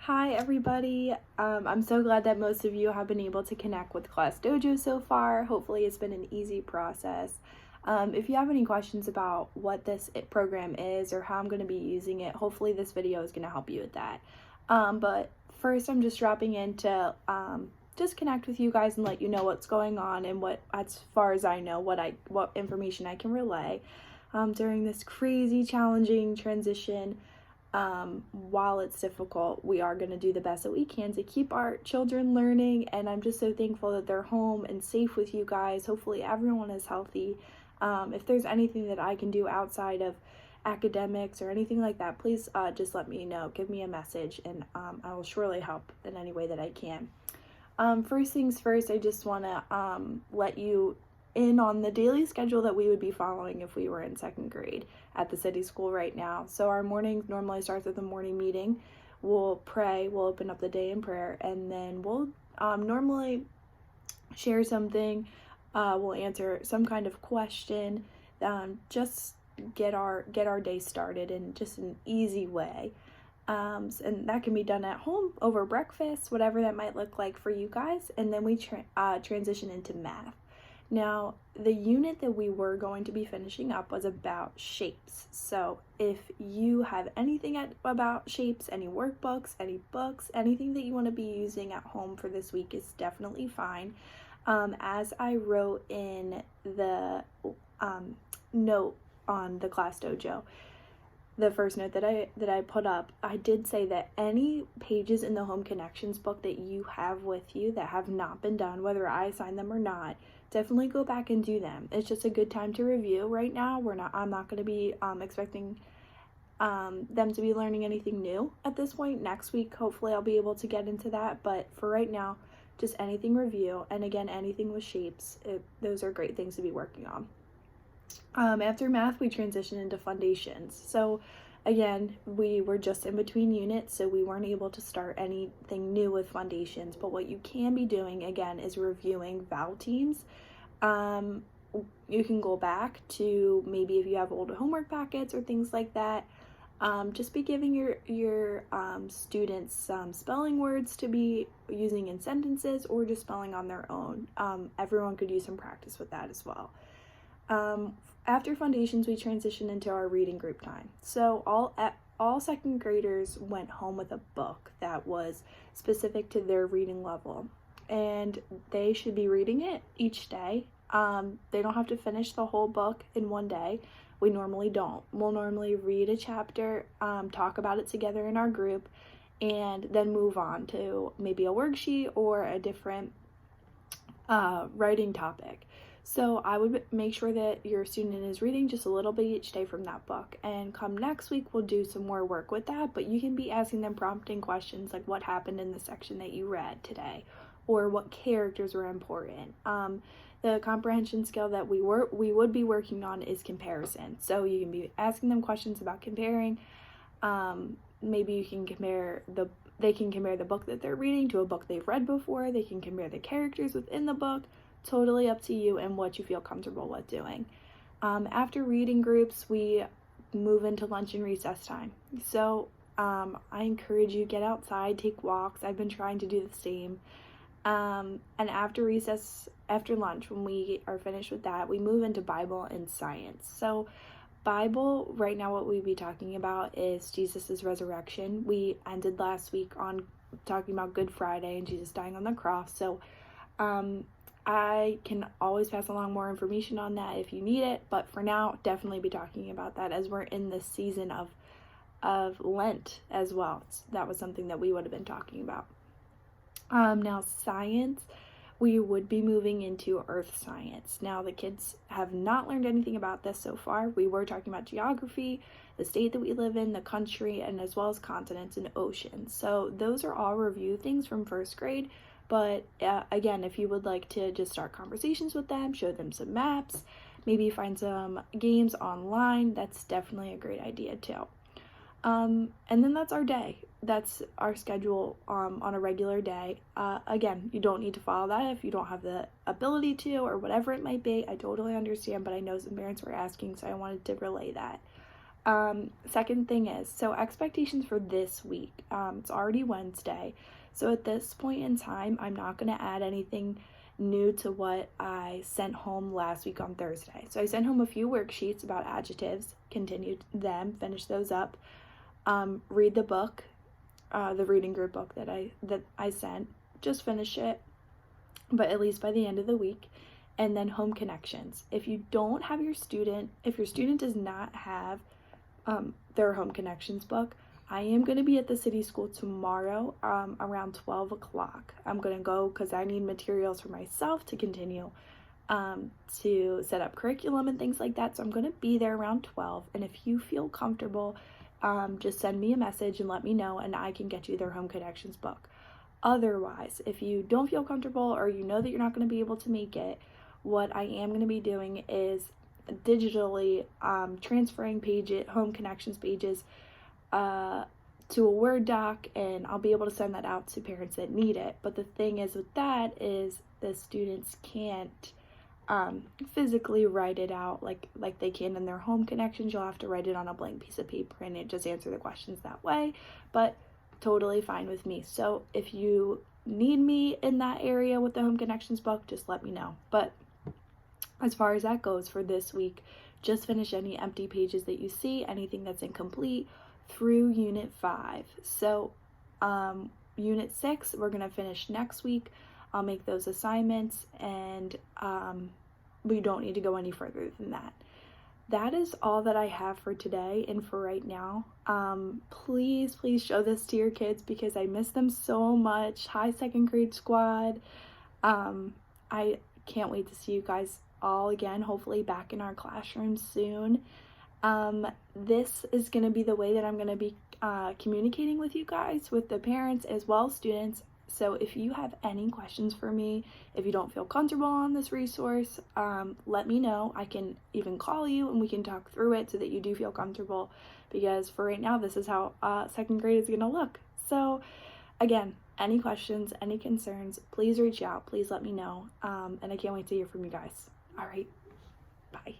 Hi everybody. I'm so glad that most of you have been able to connect with Class Dojo so far. Hopefully it's been an easy process. If you have any questions about what this program is or how I'm going to be using it, hopefully this video is going to help you with that. But first I'm just dropping in to just connect with you guys and let you know what's going on and what, as far as I know, what information I can relay during this crazy challenging transition. While it's difficult, we are going to do the best that we can to keep our children learning, and I'm just so thankful that they're home and safe with you guys. Hopefully everyone is healthy. If there's anything that I can do outside of academics or anything like that, please just let me know. Give me a message, and I will surely help in any way that I can. First things first, I just want to let you in on the daily schedule that we would be following if we were in second grade at the city school right now. So our morning normally starts with a morning meeting. We'll pray, we'll open up the day in prayer, and then we'll normally share something. We'll answer some kind of question, just get our day started in just an easy way. And that can be done at home over breakfast, whatever that might look like for you guys. And then we transition into math. Now, the unit that we were going to be finishing up was about shapes. So if you have anything about shapes, any workbooks, any books, anything that you want to be using at home for this week is definitely fine. As I wrote in the note on the Class Dojo, the first note that I put up, I did say that any pages in the Home Connections book that you have with you that have not been done, whether I assign them or not, definitely go back and do them. It's just a good time to review right now. I'm not going to be expecting them to be learning anything new at this point. Next week, hopefully I'll be able to get into that, but for right now, just anything review, and again, anything with shapes, those are great things to be working on. After math, we transitioned into foundations. So again, we were just in between units, so we weren't able to start anything new with foundations. But what you can be doing, again, is reviewing vowel teams. You can go back to maybe if you have old homework packets or things like that. Just be giving your students some spelling words to be using in sentences or just spelling on their own. Everyone could use some practice with that as well. After foundations, we transitioned into our reading group time. So all second graders went home with a book that was specific to their reading level, and they should be reading it each day. They don't have to finish the whole book in one day. We normally don't. We'll normally read a chapter, talk about it together in our group, and then move on to maybe a worksheet or a different writing topic. So I would make sure that your student is reading just a little bit each day from that book, and come next week we'll do some more work with that, but you can be asking them prompting questions like what happened in the section that you read today, or what characters were important. The comprehension skill that we would be working on is comparison. So you can be asking them questions about comparing. Maybe you can they can compare the book that they're reading to a book they've read before. They can compare the characters within the book. Totally up to you and what you feel comfortable with doing. After reading groups, we move into lunch and recess time. So I encourage you, get outside, take walks. I've been trying to do the same. And after recess, after lunch, when we are finished with that, we move into Bible and science. So Bible, right now what we'd be talking about is Jesus's resurrection. We ended last week on talking about Good Friday and Jesus dying on the cross. So I can always pass along more information on that if you need it, but for now, definitely be talking about that as we're in this season of Lent as well. That was something that we would have been talking about. Now science, we would be moving into earth science. Now the kids have not learned anything about this so far. We were talking about geography, the state that we live in, the country, and as well as continents and oceans. So those are all review things from first grade. But again, if you would like to just start conversations with them, show them some maps, maybe find some games online, that's definitely a great idea too. And then that's our day. That's our schedule on a regular day. Again, you don't need to follow that if you don't have the ability to or whatever it might be. I totally understand, but I know some parents were asking, so I wanted to relay that. Second thing is, so expectations for this week. It's already Wednesday. So at this point in time, I'm not going to add anything new to what I sent home last week on Thursday. So I sent home a few worksheets about adjectives, continued them, finished those up. Read the book, the reading group book that I sent, just finish it, but at least by the end of the week. And then home connections. If your student does not have their home connections book, I am going to be at the city school tomorrow around 12 o'clock. I'm going to go because I need materials for myself to continue to set up curriculum and things like that. So I'm going to be there around 12. And if you feel comfortable, just send me a message and let me know, and I can get you their home connections book. Otherwise, if you don't feel comfortable or you know that you're not going to be able to make it, what I am going to be doing is digitally transferring home connections pages to a Word doc, and I'll be able to send that out to parents that need it. But the thing is with that is the students can't physically write it out like they can in their home connections. You'll have to write it on a blank piece of paper and just answer the questions that way, but totally fine with me. So if you need me in that area with the home connections book, just let me know. But as far as that goes for this week, just finish any empty pages that you see, anything that's incomplete through Unit 5. So Unit 6, we're going to finish next week. I'll make those assignments, and we don't need to go any further than that. That is all that I have for today and for right now. Please show this to your kids because I miss them so much. Hi, second grade squad. I can't wait to see you guys all again, hopefully back in our classrooms soon. This is going to be the way that I'm going to be communicating with you guys, with the parents as well as students. So if you have any questions for me, if you don't feel comfortable on this resource, let me know. I can even call you and we can talk through it so that you do feel comfortable, because for right now, this is how second grade is going to look. So again, any questions, any concerns, please reach out. Please let me know. And I can't wait to hear from you guys. All right. Bye.